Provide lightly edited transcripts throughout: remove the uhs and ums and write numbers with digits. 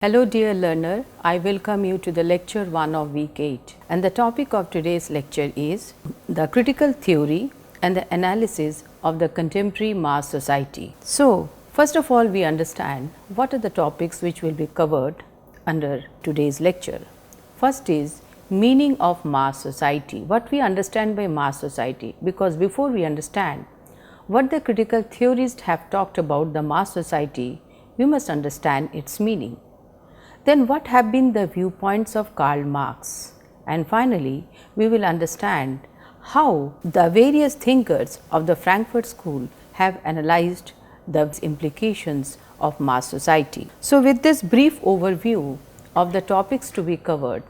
Hello dear learner, I welcome you to the lecture 1 of week 8, and the topic of today's lecture is the critical theory and the analysis of the contemporary mass society. So, first of all we understand what are the topics which will be covered under today's lecture. First is meaning of mass society, what we understand by mass society, because before we understand what the critical theorists have talked about the mass society, we must understand its meaning. Then what have been the viewpoints of Karl Marx? And finally, we will understand how the various thinkers of the Frankfurt School have analyzed the implications of mass society. So, with this brief overview of the topics to be covered,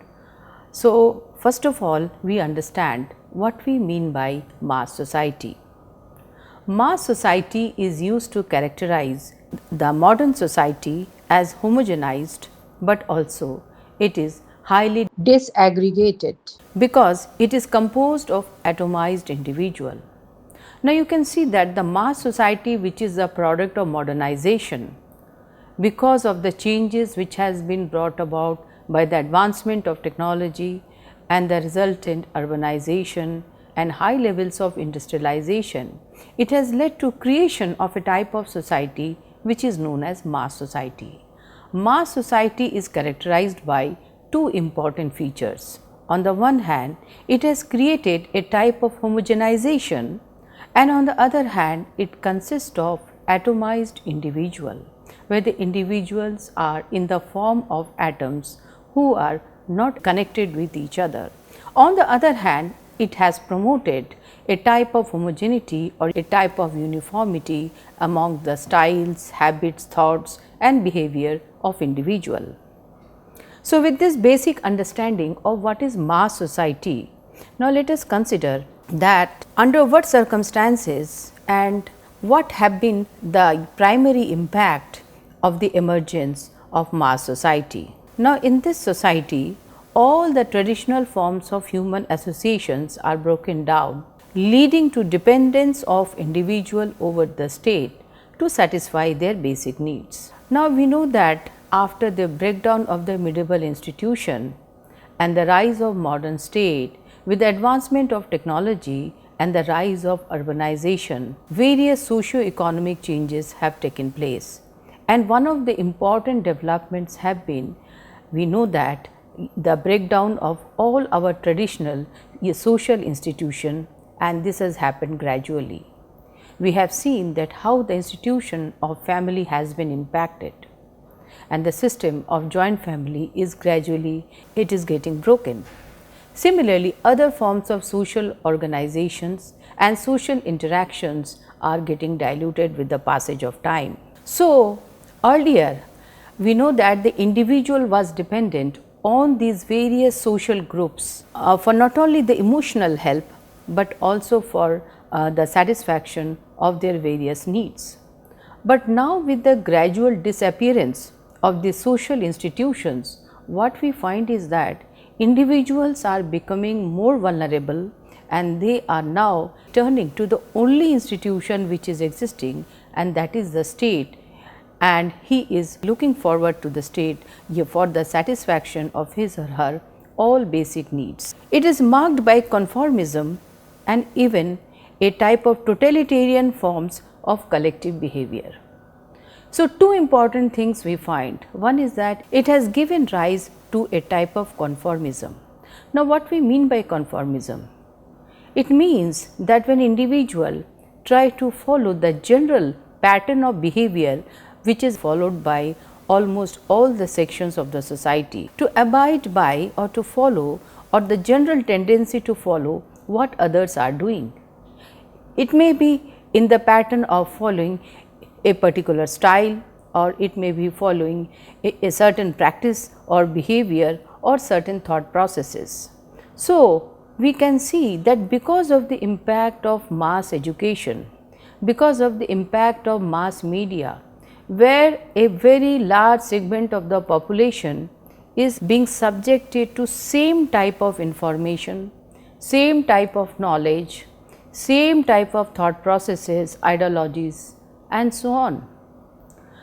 so first of all we understand what we mean by mass society. Mass society is used to characterize the modern society as homogenized, but also it is highly disaggregated because it is composed of atomized individual. Now you can see that the mass society, which is a product of modernization because of the changes which has been brought about by the advancement of technology and the resultant urbanization and high levels of industrialization, it has led to creation of a type of society which is known as mass society. Mass society is characterized by two important features. On the one hand, it has created a type of homogenization, and on the other hand, it consists of atomized individual, where the individuals are in the form of atoms who are not connected with each other. On the other hand, it has promoted a type of homogeneity or a type of uniformity among the styles, habits, thoughts and behavior of individual. So, with this basic understanding of what is mass society, now let us consider that under what circumstances and what have been the primary impact of the emergence of mass society. Now, in this society, all the traditional forms of human associations are broken down, leading to dependence of individual over the state to satisfy their basic needs. Now, we know that after the breakdown of the medieval institution and the rise of modern state, with the advancement of technology and the rise of urbanization, various socio-economic changes have taken place. And one of the important developments have been, we know that the breakdown of all our traditional social institution, and this has happened gradually. We have seen that how the institution of family has been impacted, and the system of joint family is gradually getting broken. Similarly, other forms of social organizations and social interactions are getting diluted with the passage of time. So, earlier we know that the individual was dependent on these various social groups for not only the emotional help, but also for the satisfaction of their various needs. But now, with the gradual disappearance of the social institutions, what we find is that individuals are becoming more vulnerable, and they are now turning to the only institution which is existing, and that is the state, and he is looking forward to the state for the satisfaction of his or her all basic needs. It is marked by conformism and even a type of totalitarian forms of collective behavior. So, two important things we find. One is that it has given rise to a type of conformism. Now, what we mean by conformism? It means that when individual try to follow the general pattern of behavior which is followed by almost all the sections of the society, to abide by or to follow, or the general tendency to follow what others are doing. It may be in the pattern of following a particular style, or it may be following a certain practice or behavior or certain thought processes. So, we can see that because of the impact of mass education, because of the impact of mass media, where a very large segment of the population is being subjected to same type of information, same type of knowledge, same type of thought processes, ideologies and so on.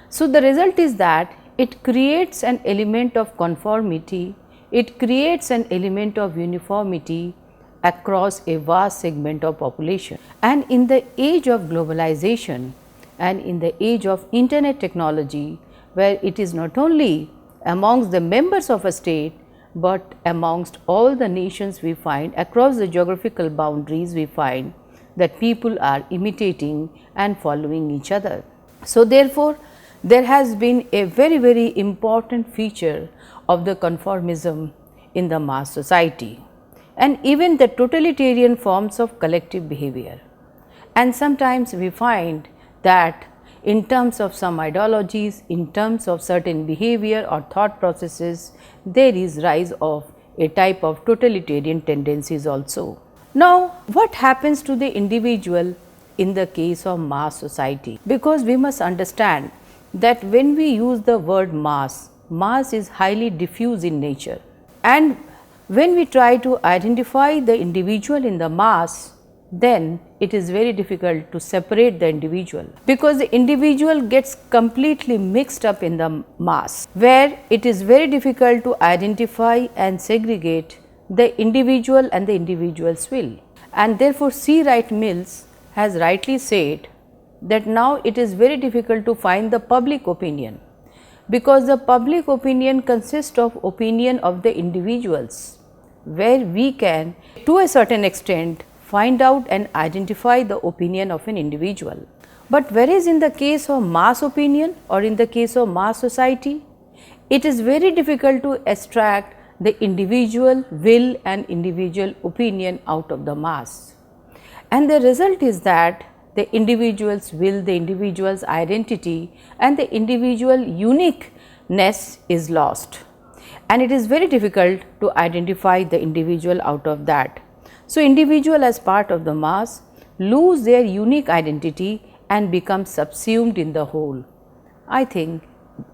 So, the result is that it creates an element of conformity, it creates an element of uniformity across a vast segment of population. And in the age of globalization and in the age of internet technology, where it is not only amongst the members of a state, but amongst all the nations we find across the geographical boundaries, we find that people are imitating and following each other. So, therefore, there has been a very, very important feature of the conformism in the mass society and even the totalitarian forms of collective behavior. And sometimes we find that in terms of some ideologies, in terms of certain behavior or thought processes, there is rise of a type of totalitarian tendencies also. Now, what happens to the individual in the case of mass society? Because we must understand that when we use the word mass, mass is highly diffuse in nature, and when we try to identify the individual in the mass, then it is very difficult to separate the individual, because the individual gets completely mixed up in the mass, where it is very difficult to identify and segregate the individual and the individual's will. And therefore, C. Wright Mills has rightly said that now it is very difficult to find the public opinion, because the public opinion consists of opinion of the individuals, where we can to a certain extent find out and identify the opinion of an individual. But whereas in the case of mass opinion or in the case of mass society, it is very difficult to extract the individual will and individual opinion out of the mass. And the result is that the individual's will, the individual's identity and the individual uniqueness is lost, and it is very difficult to identify the individual out of that. So, individual as part of the mass lose their unique identity and become subsumed in the whole. I think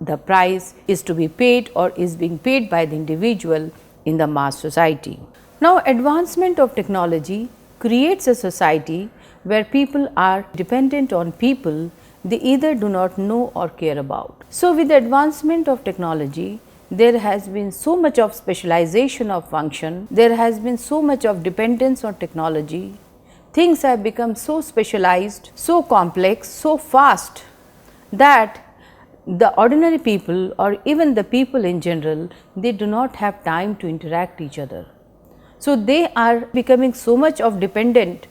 the price is to be paid or is being paid by the individual in the mass society. Now, advancement of technology creates a society where people are dependent on people they either do not know or care about. So, with the advancement of technology, there has been so much of specialization of function, there has been so much of dependence on technology, things have become so specialized, so complex, so fast that the ordinary people or even the people in general, they do not have time to interact each other. So, they are becoming so much of dependent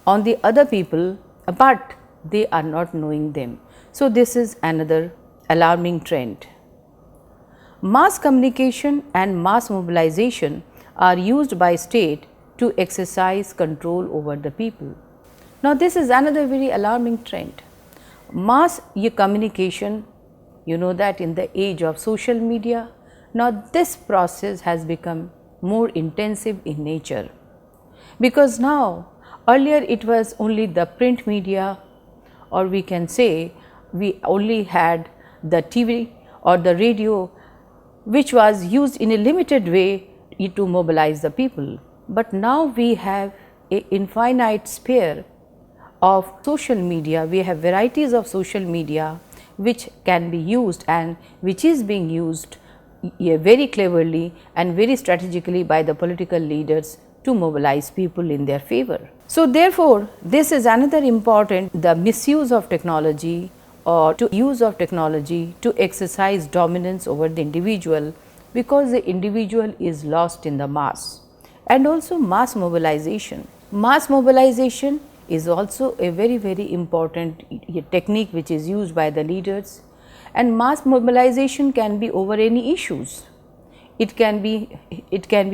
on the other people, but they are not knowing them. So, this is another alarming trend. Mass communication and mass mobilization are used by state to exercise control over the people. Now, this is another very alarming trend. Mass communication, you know that in the age of social media, now this process has become more intensive in nature, because now earlier it was only the print media, or we can say we only had the TV or the radio, which was used in a limited way to mobilize the people. But now we have an infinite sphere of social media, we have varieties of social media which can be used and which is being used very cleverly and very strategically by the political leaders to mobilize people in their favor. So, therefore, this is another important, the misuse of technology or to use of technology to exercise dominance over the individual, because the individual is lost in the mass. And also mass mobilization. Mass mobilization is also a very, very important technique which is used by the leaders, and mass mobilization can be over any issues. It can be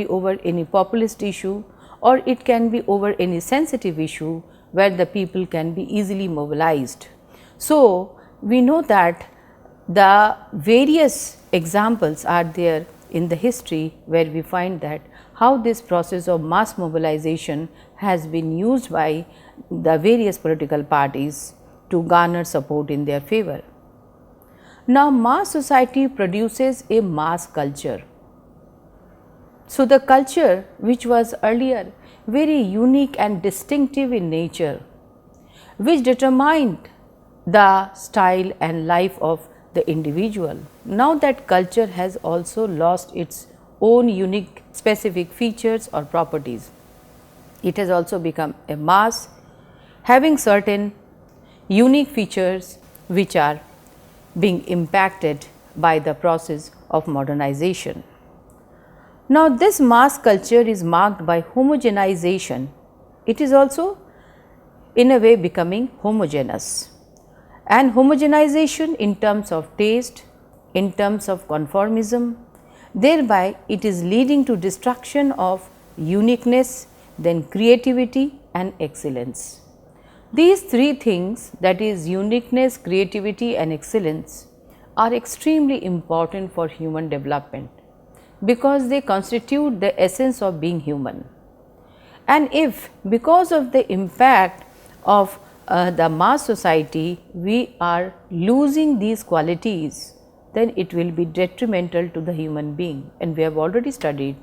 over any populist issue, or it can be over any sensitive issue where the people can be easily mobilized. So, we know that the various examples are there in the history where we find that how this process of mass mobilization has been used by the various political parties to garner support in their favor. Now, mass society produces a mass culture. So, the culture which was earlier very unique and distinctive in nature, which determined the style and life of the individual. Now that culture has also lost its own unique specific features or properties. It has also become a mass having certain unique features which are being impacted by the process of modernization. Now, this mass culture is marked by homogenization. It is also in a way becoming homogeneous, and homogenization in terms of taste, in terms of conformism, thereby it is leading to destruction of uniqueness, then creativity and excellence. These three things, that is uniqueness, creativity and excellence, are extremely important for human development because they constitute the essence of being human. And if because of the impact of the mass society we are losing these qualities, then it will be detrimental to the human being, and we have already studied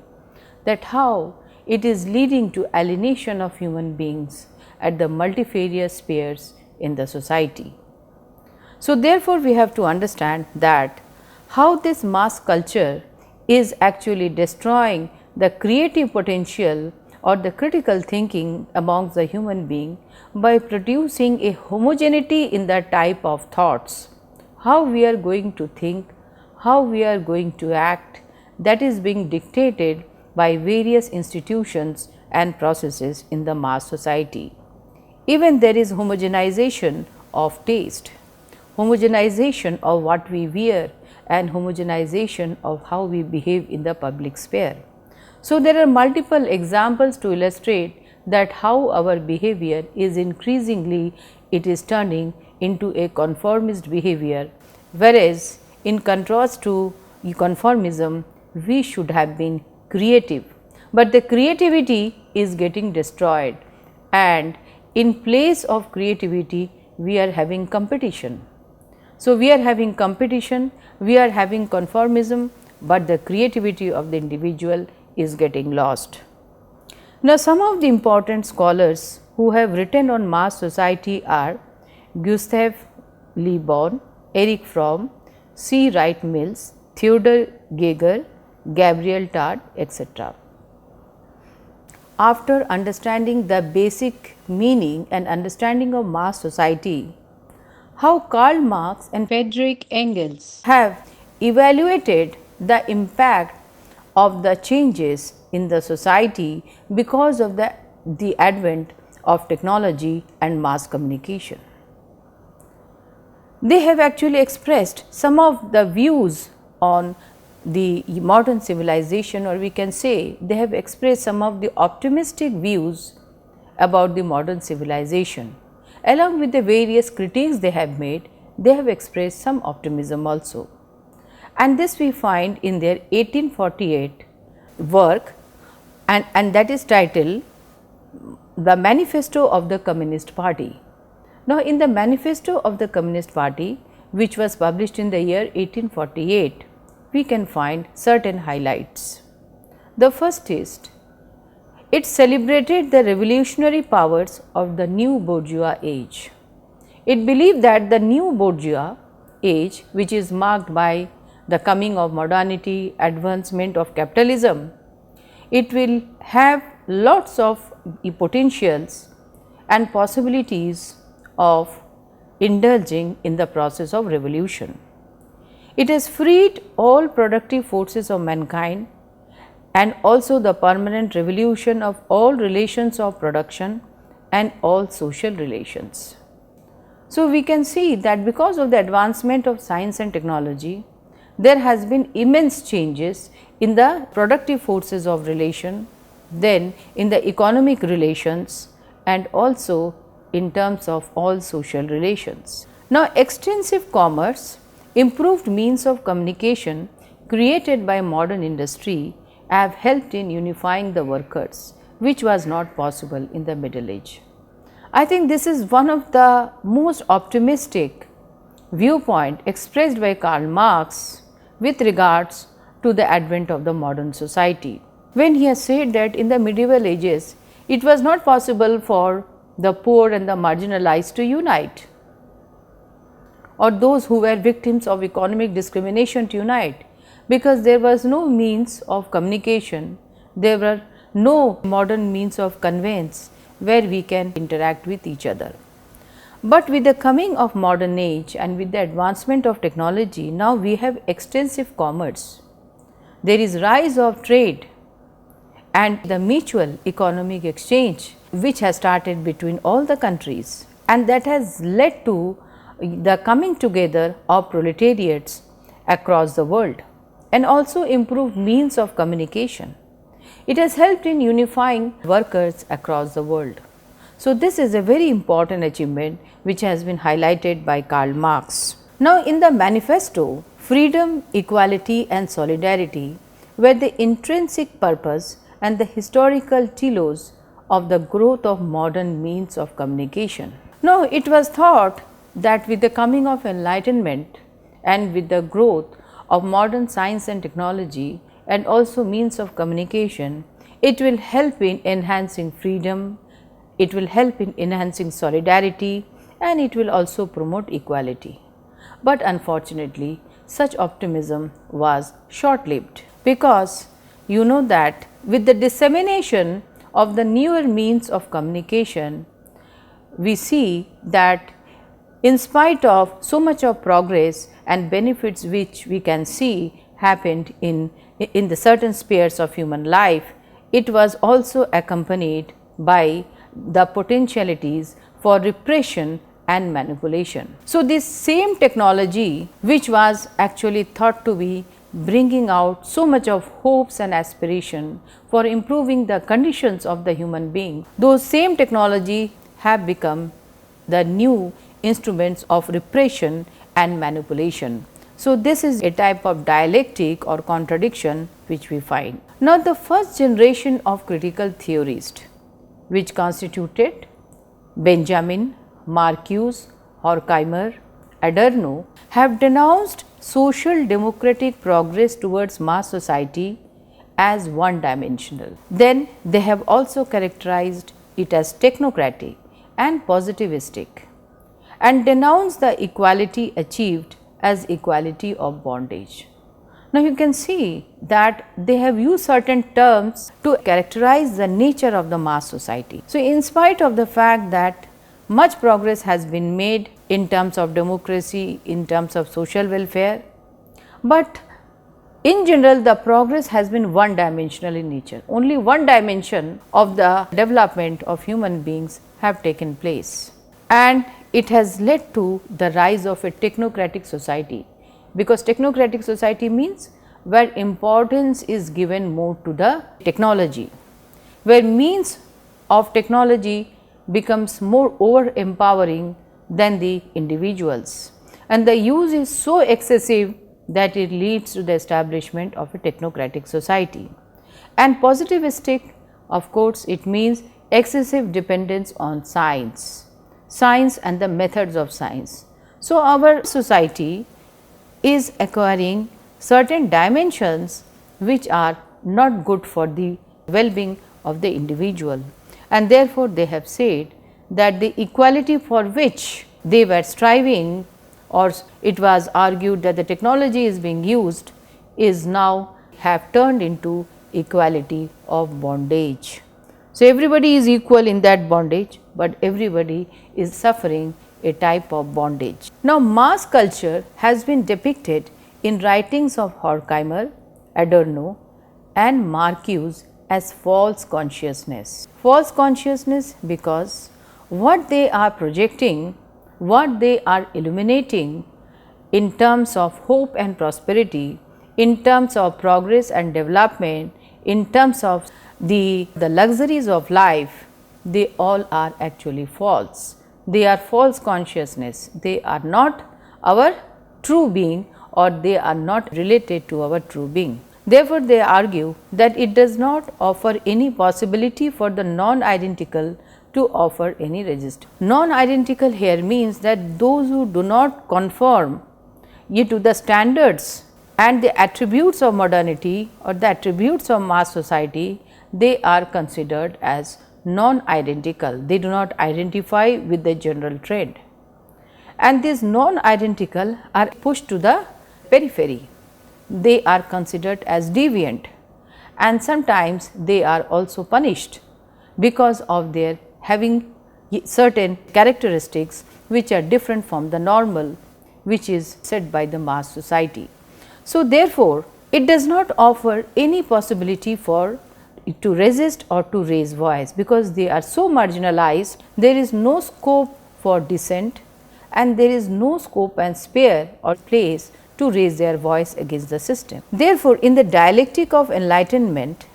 that how it is leading to alienation of human beings at the multifarious spheres in the society. So, therefore, we have to understand that how this mass culture is actually destroying the creative potential or the critical thinking amongst the human being by producing a homogeneity in the type of thoughts, how we are going to think, how we are going to act, that is being dictated by various institutions and processes in the mass society. Even there is homogenization of taste, homogenization of what we wear and homogenization of how we behave in the public sphere. So, there are multiple examples to illustrate that how our behavior is increasingly, it is turning into a conformist behavior, whereas in contrast to conformism we should have been creative, but the creativity is getting destroyed, and in place of creativity we are having competition. So, we are having competition, we are having conformism, but the creativity of the individual is getting lost. Now, some of the important scholars who have written on mass society are Gustav Le Bon, Erich Fromm, C. Wright Mills, Theodor Geiger, Gabriel Tard, etc. After understanding the basic meaning and understanding of mass society, how Karl Marx and Friedrich Engels have evaluated the impact of the changes in the society because of the advent of technology and mass communication. They have actually expressed some of the views on the modern civilization, or we can say they have expressed some of the optimistic views about the modern civilization. Along with the various critiques they have made, they have expressed some optimism also. And this we find in their 1848 work, and that is titled The Manifesto of the Communist Party. Now, in the Manifesto of the Communist Party, which was published in the year 1848, we can find certain highlights. The first is, it celebrated the revolutionary powers of the new bourgeois age. It believed that the new bourgeois age, which is marked by the coming of modernity, advancement of capitalism, it will have lots of potentials and possibilities of indulging in the process of revolution. It has freed all productive forces of mankind and also the permanent revolution of all relations of production and all social relations. So, we can see that because of the advancement of science and technology, there has been immense changes in the productive forces of relation, then in the economic relations, and also in terms of all social relations. Now, extensive commerce, improved means of communication created by modern industry have helped in unifying the workers, which was not possible in the Middle Age. I think this is one of the most optimistic viewpoint expressed by Karl Marx with regards to the advent of the modern society, when he has said that in the medieval ages it was not possible for the poor and the marginalized to unite. or those who were victims of economic discrimination to unite, because there was no means of communication, there were no modern means of conveyance where we can interact with each other. But with the coming of modern age and with the advancement of technology, now we have extensive commerce. There is rise of trade and the mutual economic exchange which has started between all the countries, and that has led to the coming together of proletariats across the world and also improved means of communication. It has helped in unifying workers across the world. So, this is a very important achievement which has been highlighted by Karl Marx. Now, in the manifesto, freedom, equality and solidarity were the intrinsic purpose and the historical telos of the growth of modern means of communication. Now, it was thought that with the coming of enlightenment and with the growth of modern science and technology and also means of communication, it will help in enhancing freedom, it will help in enhancing solidarity, and it will also promote equality. But unfortunately, such optimism was short-lived, because you know that with the dissemination of the newer means of communication, we see that in spite of so much of progress and benefits which we can see happened in the certain spheres of human life, it was also accompanied by the potentialities for repression and manipulation. So, this same technology which was actually thought to be bringing out so much of hopes and aspiration for improving the conditions of the human being, those same technology have become the new instruments of repression and manipulation. So, this is a type of dialectic or contradiction which we find. Now, the first generation of critical theorists, which constituted Benjamin, Marcuse, Horkheimer, Adorno, have denounced social democratic progress towards mass society as one-dimensional. Then they have also characterized it as technocratic and positivistic, and denounced the equality achieved as equality of bondage. Now, you can see that they have used certain terms to characterize the nature of the mass society. So, in spite of the fact that much progress has been made in terms of democracy, in terms of social welfare, but in general the progress has been one dimensional in nature. Only one dimension of the development of human beings have taken place, and it has led to the rise of a technocratic society, because technocratic society means where importance is given more to the technology, where means of technology becomes more over empowering than the individuals, and the use is so excessive that it leads to the establishment of a technocratic society. And positivistic, of course, it means excessive dependence on science and the methods of science. So, our society is acquiring certain dimensions which are not good for the well-being of the individual, and therefore, they have said that the equality for which they were striving, or it was argued that the technology is being used, is now have turned into equality of bondage. So, everybody is equal in that bondage, but everybody is suffering a type of bondage. Now, mass culture has been depicted in writings of Horkheimer, Adorno and Marcuse as false consciousness. False consciousness because what they are projecting, what they are illuminating in terms of hope and prosperity, in terms of progress and development, in terms of the luxuries of life, they all are actually false. They are false consciousness. They are not our true being, or they are not related to our true being. Therefore, they argue that it does not offer any possibility for the non-identical to offer any resistance. Non-identical here means that those who do not conform to the standards and the attributes of modernity or the attributes of mass society, they are considered as non-identical. They do not identify with the general trend. and these non-identical are pushed to the periphery. They are considered as deviant, and sometimes they are also punished because of their having certain characteristics which are different from the normal, which is set by the mass society. So, therefore, it does not offer any possibility for to resist or to raise voice, because they are so marginalized. There is no scope for dissent, and there is no scope and spare or place to raise their voice against the system. Therefore, in the dialectic of enlightenment,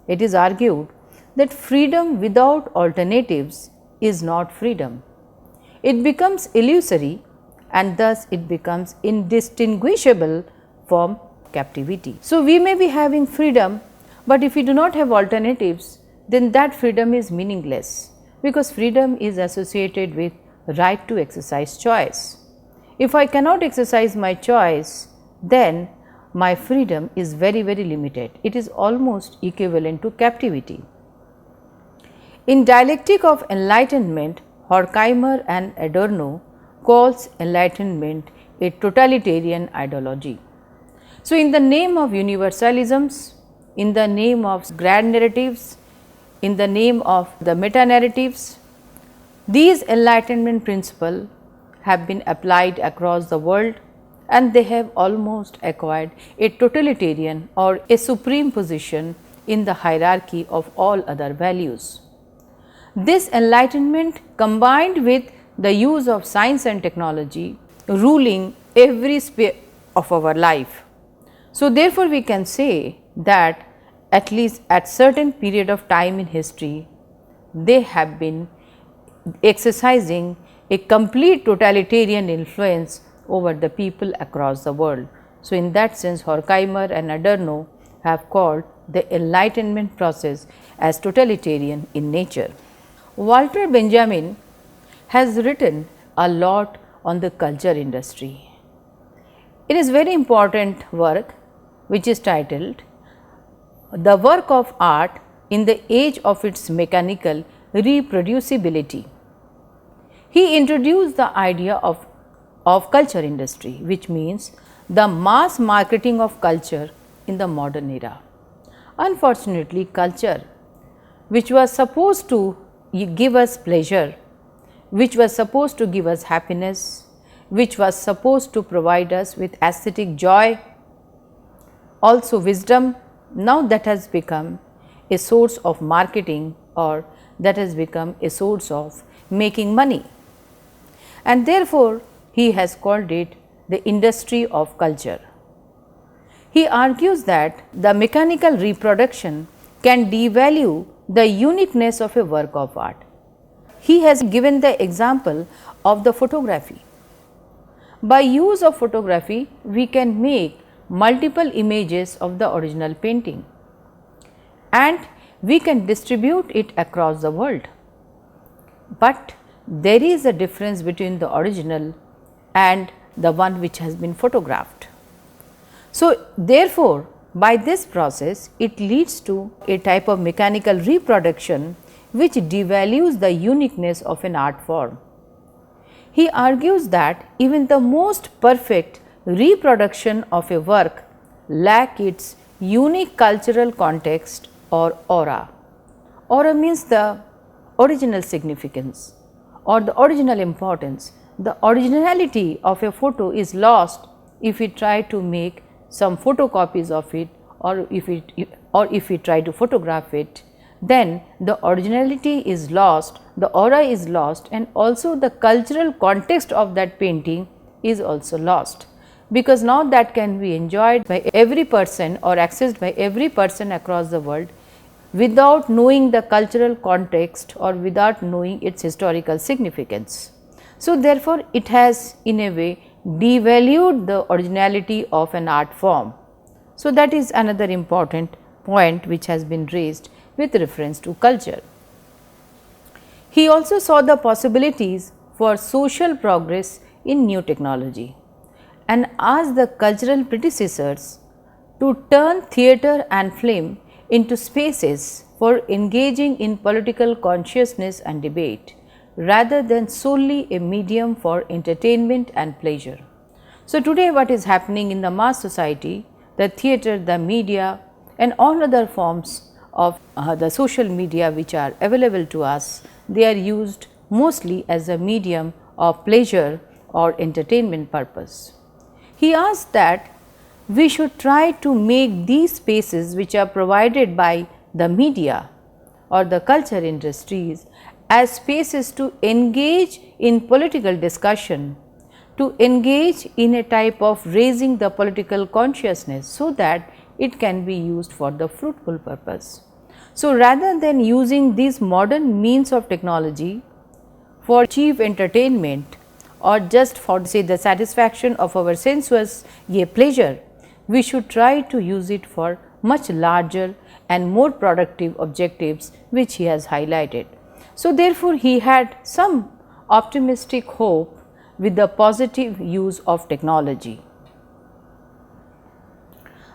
it is argued that freedom without alternatives is not freedom. It becomes illusory, and thus it becomes indistinguishable from captivity. So, we may be having freedom, but if we do not have alternatives, then that freedom is meaningless, because freedom is associated with right to exercise choice. If I cannot exercise my choice, then my freedom is very, very limited. It is almost equivalent to captivity. In dialectic of enlightenment, Horkheimer and Adorno calls enlightenment a totalitarian ideology. So, in the name of universalisms, in the name of grand narratives, in the name of the meta narratives, these enlightenment principles have been applied across the world, and they have almost acquired a totalitarian or a supreme position in the hierarchy of all other values. This enlightenment, combined with the use of science and technology, ruling every sphere of our life. So, therefore, we can say that at least at certain period of time in history, they have been exercising a complete totalitarian influence over the people across the world. So, in that sense, Horkheimer and Adorno have called the enlightenment process as totalitarian in nature. Walter Benjamin has written a lot on the culture industry. It is very important work which is titled "The Work of Art in the Age of its Mechanical Reproducibility." He introduced the idea of culture industry, which means the mass marketing of culture in the modern era. Unfortunately, culture, which was supposed to give us pleasure, which was supposed to give us happiness, which was supposed to provide us with aesthetic joy, also wisdom, now that has become a source of marketing, or that has become a source of making money. And therefore, he has called it the industry of culture. He argues that the mechanical reproduction can devalue the uniqueness of a work of art. He has given the example of the photography. By use of photography, we can make multiple images of the original painting, and we can distribute it across the world. But there is a difference between the original and the one which has been photographed. So, therefore, by this process, it leads to a type of mechanical reproduction which devalues the uniqueness of an art form. He argues that even the most perfect reproduction of a work lacks its unique cultural context or aura. Aura means the original significance or the original importance. The originality of a photo is lost if we try to make some photocopies of it, or if we try to photograph it, then the originality is lost, the aura is lost, and also the cultural context of that painting is also lost, because now that can be enjoyed by every person or accessed by every person across the world without knowing the cultural context or without knowing its historical significance. So, therefore, it has in a way devalued the originality of an art form. So, that is another important point which has been raised with reference to culture. He also saw the possibilities for social progress in new technology and asked the cultural predecessors to turn theatre and film into spaces for engaging in political consciousness and debate, rather than solely a medium for entertainment and pleasure. So, today what is happening in the mass society, the theatre, the media and all other forms of the social media which are available to us, they are used mostly as a medium of pleasure or entertainment purpose. He asked that we should try to make these spaces which are provided by the media or the culture industries as spaces to engage in political discussion, to engage in a type of raising the political consciousness so that it can be used for the fruitful purpose. So, rather than using these modern means of technology for cheap entertainment or just for say the satisfaction of our sensuous pleasure, we should try to use it for much larger and more productive objectives which he has highlighted. So, therefore, he had some optimistic hope with the positive use of technology.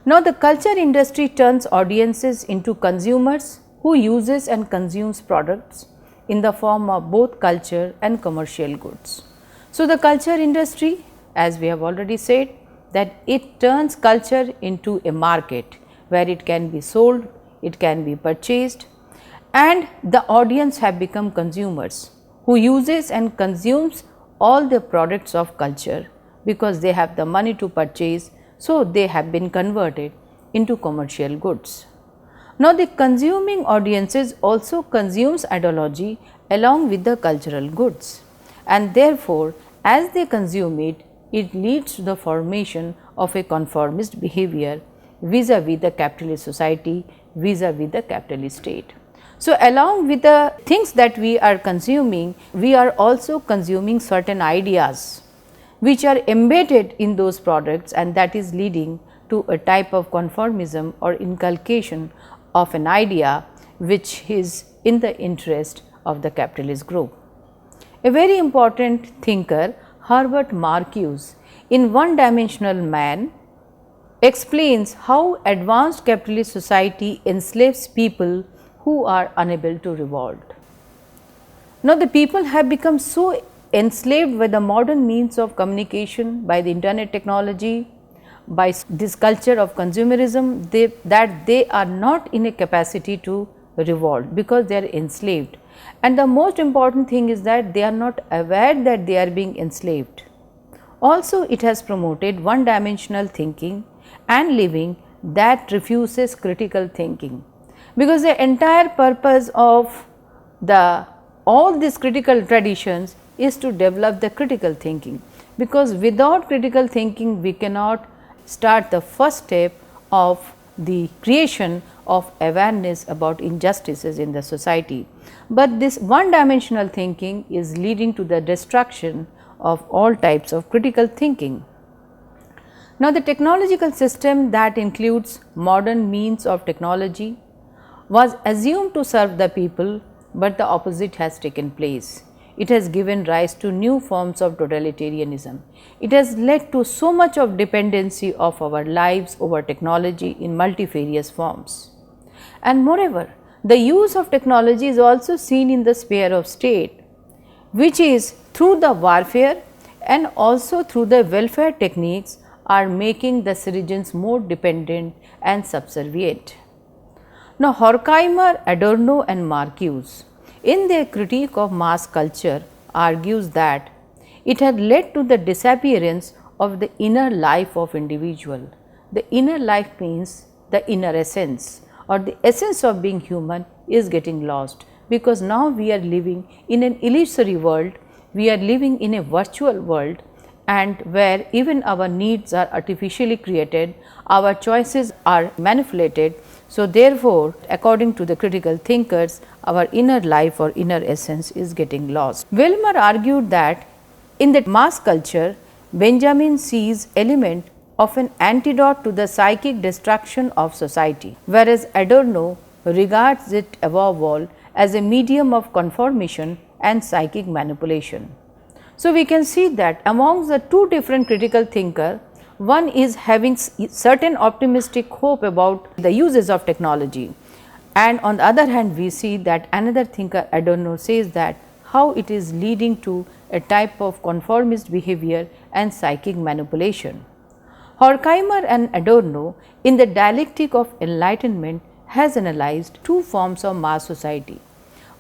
Now, the culture industry turns audiences into consumers who uses and consumes products in the form of both culture and commercial goods. So, the culture industry, as we have already said, that it turns culture into a market where it can be sold, it can be purchased, and the audience have become consumers who uses and consumes all the products of culture because they have the money to purchase. So, they have been converted into commercial goods. Now, the consuming audiences also consumes ideology along with the cultural goods, and therefore, as they consume it, it leads to the formation of a conformist behavior vis-a-vis the capitalist society, vis-a-vis the capitalist state. So, along with the things that we are consuming, we are also consuming certain ideas which are embedded in those products, and that is leading to a type of conformism or inculcation of an idea which is in the interest of the capitalist group. A very important thinker, Herbert Marcuse, in One Dimensional Man, explains how advanced capitalist society enslaves people who are unable to revolt. Now, the people have become so enslaved by the modern means of communication, by the internet technology, by this culture of consumerism, that they are not in a capacity to revolt because they are enslaved. And the most important thing is that they are not aware that they are being enslaved. Also, it has promoted one dimensional thinking and living that refuses critical thinking, because the entire purpose of all these critical traditions is to develop the critical thinking, because without critical thinking we cannot start the first step of the creation of awareness about injustices in the society. But this one dimensional thinking is leading to the destruction of all types of critical thinking. Now, the technological system that includes modern means of technology was assumed to serve the people, but the opposite has taken place. It has given rise to new forms of totalitarianism. It has led to so much of dependency of our lives over technology in multifarious forms. And moreover, the use of technology is also seen in the sphere of state, which is through the warfare and also through the welfare techniques are making the citizens more dependent and subservient. Now, Horkheimer, Adorno and Marcuse, in their critique of mass culture, argues that it had led to the disappearance of the inner life of individual. The inner life means the inner essence, or the essence of being human is getting lost, because now we are living in an illusory world, we are living in a virtual world, and where even our needs are artificially created, our choices are manipulated. So, therefore, according to the critical thinkers, our inner life or inner essence is getting lost. Wilmer argued that in the mass culture, Benjamin sees element of an antidote to the psychic destruction of society, whereas Adorno regards it above all as a medium of conformation and psychic manipulation. So, we can see that amongst the two different critical thinkers, one is having certain optimistic hope about the uses of technology, and on the other hand we see that another thinker, Adorno, says that how it is leading to a type of conformist behavior and psychic manipulation. Horkheimer and Adorno, in the dialectic of enlightenment, has analyzed two forms of mass society.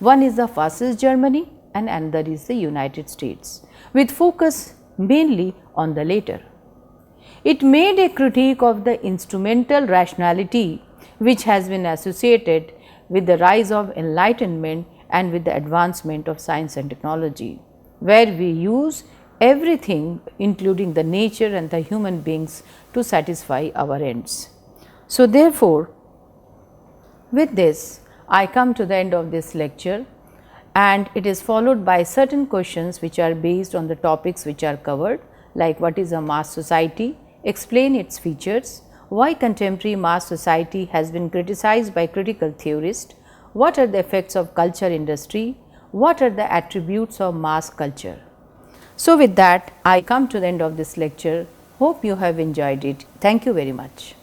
One is the fascist Germany and another is the United States, with focus mainly on the latter. It made a critique of the instrumental rationality which has been associated with the rise of enlightenment and with the advancement of science and technology, where we use everything including the nature and the human beings to satisfy our ends. So, therefore, with this I come to the end of this lecture, and it is followed by certain questions which are based on the topics which are covered, like what is a mass society, explain its features, why contemporary mass society has been criticized by critical theorists, what are the effects of culture industry, what are the attributes of mass culture. So, with that I come to the end of this lecture. Hope you have enjoyed it. Thank you very much.